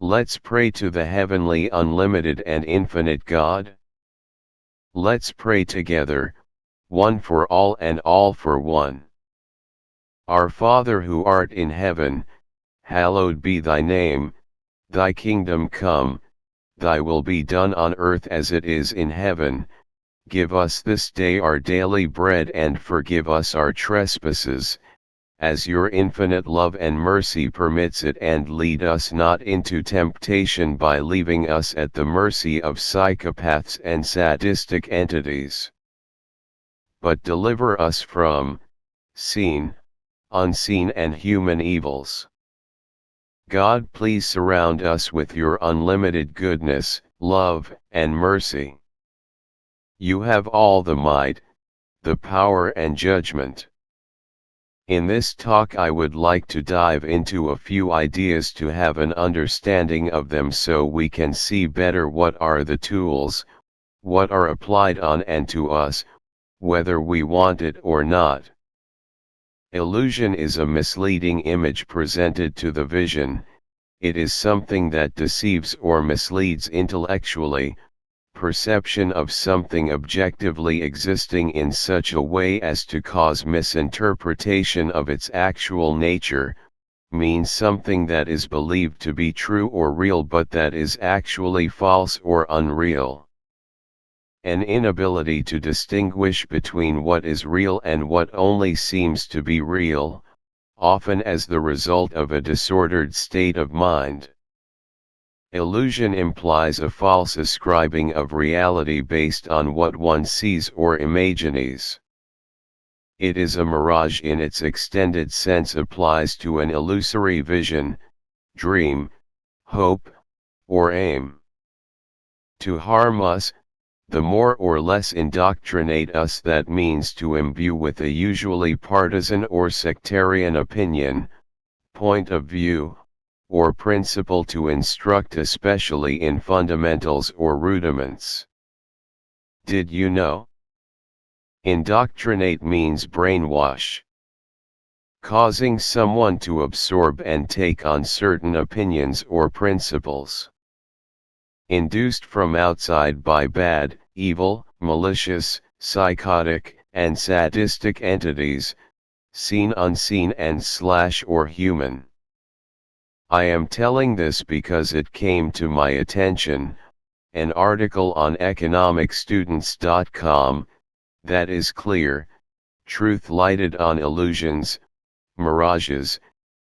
Let's pray to the heavenly, unlimited and infinite God. Let's pray together, one for all and all for one. Our Father who art in heaven, hallowed be thy name, thy kingdom come, thy will be done on earth as it is in heaven. Give us this day our daily bread, and forgive us our trespasses, as your infinite love and mercy permits it, and lead us not into temptation by leaving us at the mercy of psychopaths and sadistic entities. But deliver us from seen, unseen and human evils. God, please surround us with your unlimited goodness, love, and mercy. You have all the might, the power and judgment. In this talk I would like to dive into a few ideas to have an understanding of them, so we can see better what are the tools, what are applied on and to us, whether we want it or not. Illusion is a misleading image presented to the vision. It is something that deceives or misleads intellectually, perception of something objectively existing in such a way as to cause misinterpretation of its actual nature, means something that is believed to be true or real but that is actually false or unreal. An inability to distinguish between what is real and what only seems to be real, often as the result of a disordered state of mind. Illusion implies a false ascribing of reality based on what one sees or imagines. It is a mirage in its extended sense, applies to an illusory vision, dream, hope, or aim. To harm us, the more or less indoctrinate us, that means to imbue with a usually partisan or sectarian opinion, point of view, or principle, to instruct especially in fundamentals or rudiments. Did you know? Indoctrinate means brainwash. Causing someone to absorb and take on certain opinions or principles. Induced from outside by bad, evil, malicious, psychotic, and sadistic entities, seen, unseen and / or human. I am telling this because it came to my attention, an article on economicstudents.com, that is clear, truth lighted on illusions, mirages,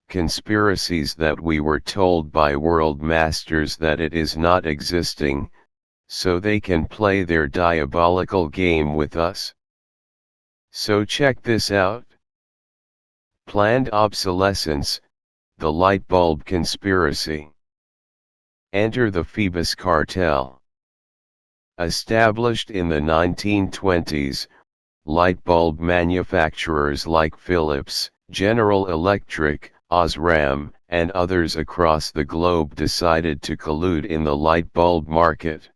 conspiracies that we were told by world masters that it is not existing, so they can play their diabolical game with us. So check this out. Planned obsolescence, the light bulb conspiracy. Enter the Phoebus cartel. Established in the 1920s, light bulb manufacturers like Philips, General Electric, Osram, and others across the globe decided to collude in the light bulb market.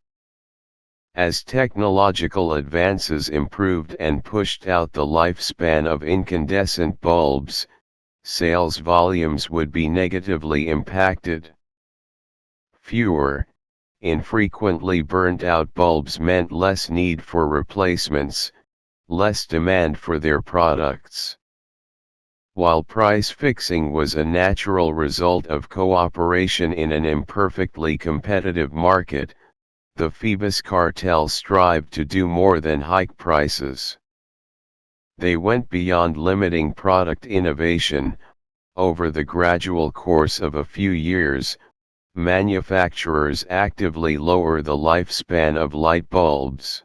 As technological advances improved and pushed out the lifespan of incandescent bulbs, sales volumes would be negatively impacted. Fewer, infrequently burnt-out bulbs meant less need for replacements, less demand for their products. While price fixing was a natural result of cooperation in an imperfectly competitive market, the Phoebus cartel strived to do more than hike prices. They went beyond limiting product innovation. Over the gradual course of a few years, manufacturers actively lower the lifespan of light bulbs.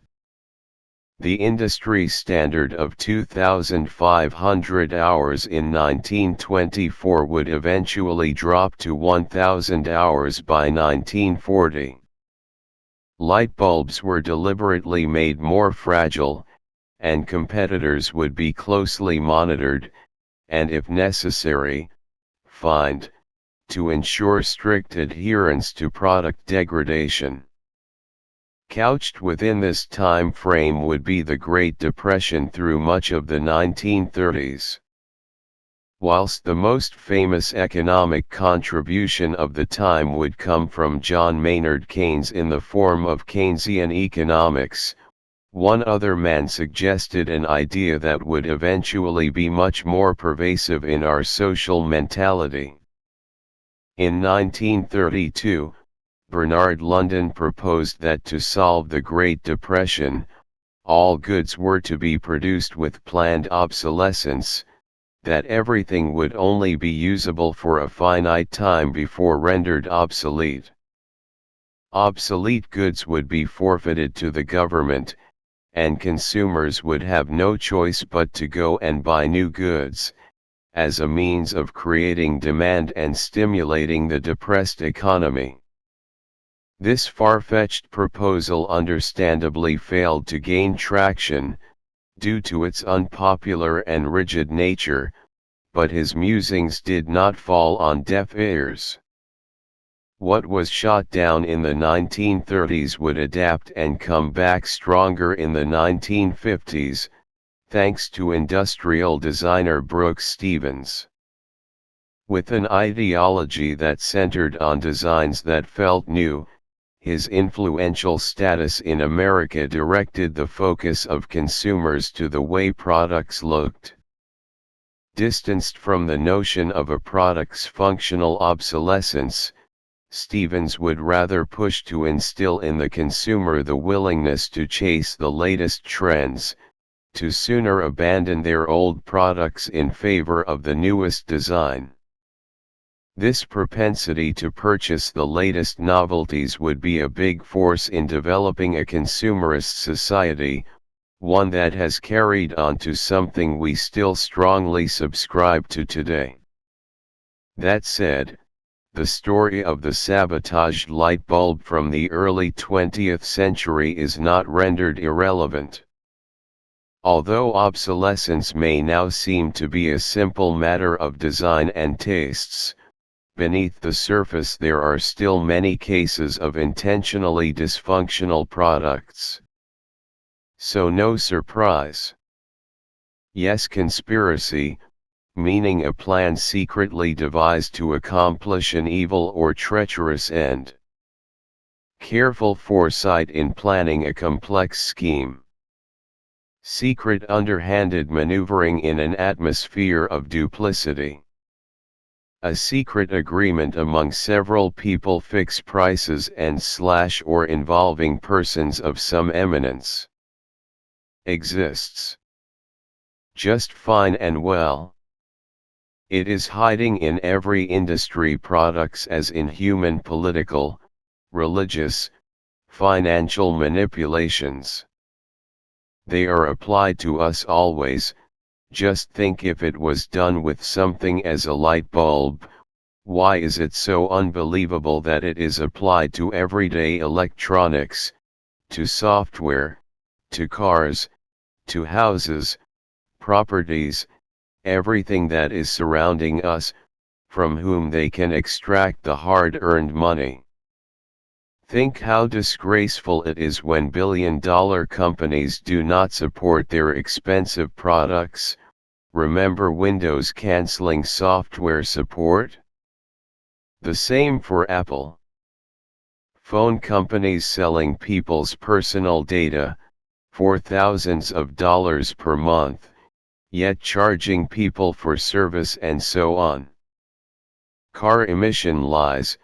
The industry standard of 2,500 hours in 1924 would eventually drop to 1,000 hours by 1940. Light bulbs were deliberately made more fragile, and competitors would be closely monitored, and if necessary, fined, to ensure strict adherence to product degradation. Couched within this time frame would be the Great Depression through much of the 1930s. Whilst the most famous economic contribution of the time would come from John Maynard Keynes in the form of Keynesian economics, one other man suggested an idea that would eventually be much more pervasive in our social mentality. In 1932, Bernard London proposed that to solve the Great Depression, all goods were to be produced with planned obsolescence, that everything would only be usable for a finite time before rendered obsolete. Obsolete goods would be forfeited to the government, and consumers would have no choice but to go and buy new goods, as a means of creating demand and stimulating the depressed economy. This far-fetched proposal understandably failed to gain traction, due to its unpopular and rigid nature, but his musings did not fall on deaf ears. What was shot down in the 1930s would adapt and come back stronger in the 1950s, thanks to industrial designer Brooks Stevens. With an ideology that centered on designs that felt new, his influential status in America directed the focus of consumers to the way products looked. Distanced from the notion of a product's functional obsolescence, Stevens would rather push to instill in the consumer the willingness to chase the latest trends, to sooner abandon their old products in favor of the newest design. This propensity to purchase the latest novelties would be a big force in developing a consumerist society, one that has carried on to something we still strongly subscribe to today. That said, the story of the sabotaged light bulb from the early 20th century is not rendered irrelevant. Although obsolescence may now seem to be a simple matter of design and tastes, beneath the surface there are still many cases of intentionally dysfunctional products. So no surprise. Yes, conspiracy, meaning a plan secretly devised to accomplish an evil or treacherous end. Careful foresight in planning a complex scheme. Secret underhanded maneuvering in an atmosphere of duplicity. A secret agreement among several people fix prices and / or involving persons of some eminence. Exists. Just fine and well. It is hiding in every industry, products as in human political, religious, financial manipulations. They are applied to us always. Just think if it was done with something as a light bulb, why is it so unbelievable that it is applied to everyday electronics, to software, to cars, to houses, properties, everything that is surrounding us, from whom they can extract the hard-earned money. Think how disgraceful it is when billion-dollar companies do not support their expensive products. Remember Windows canceling software support? The same for Apple. Phone companies selling people's personal data, for thousands of dollars per month, yet charging people for service and so on. Car emission lies,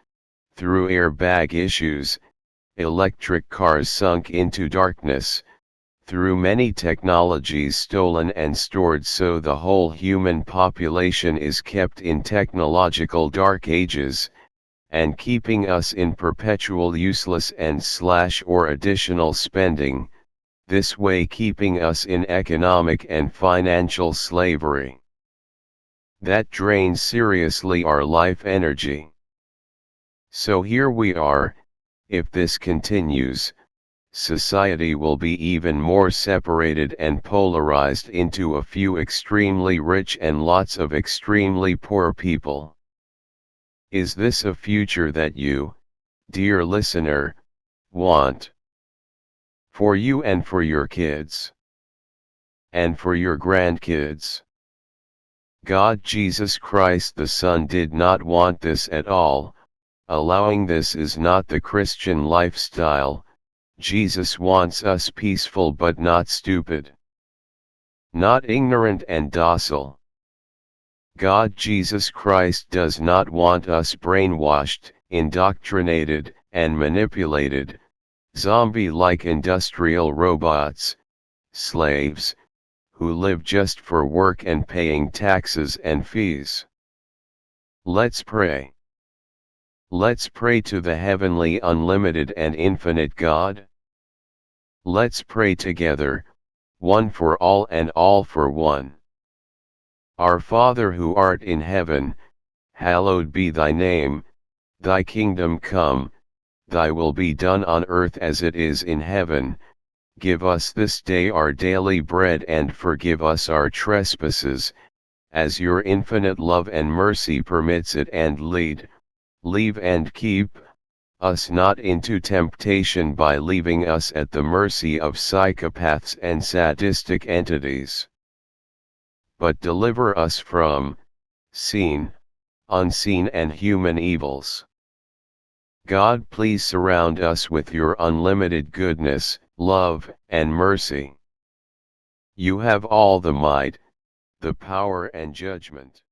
through airbag issues, electric cars sunk into darkness, through many technologies stolen and stored, so the whole human population is kept in technological dark ages, and keeping us in perpetual useless and / or additional spending, this way keeping us in economic and financial slavery. That drains seriously our life energy. So here we are. If this continues, society will be even more separated and polarized into a few extremely rich and lots of extremely poor people. Is this a future that you, dear listener, want? For you and for your kids? And for your grandkids? God Jesus Christ the Son did not want this at all. Allowing this is not the Christian lifestyle. Jesus wants us peaceful but not stupid. Not ignorant and docile. God Jesus Christ does not want us brainwashed, indoctrinated, and manipulated, zombie-like industrial robots, slaves, who live just for work and paying taxes and fees. Let's pray. Let's pray to the heavenly, unlimited and infinite God. Let's pray together, one for all and all for one. Our Father who art in heaven, hallowed be thy name, thy kingdom come, thy will be done on earth as it is in heaven. Give us this day our daily bread and forgive us our trespasses, as your infinite love and mercy permits it, and leave and keep us not into temptation by leaving us at the mercy of psychopaths and sadistic entities. But deliver us from seen, unseen and human evils. God, please surround us with your unlimited goodness, love, and mercy. You have all the might, the power and judgment.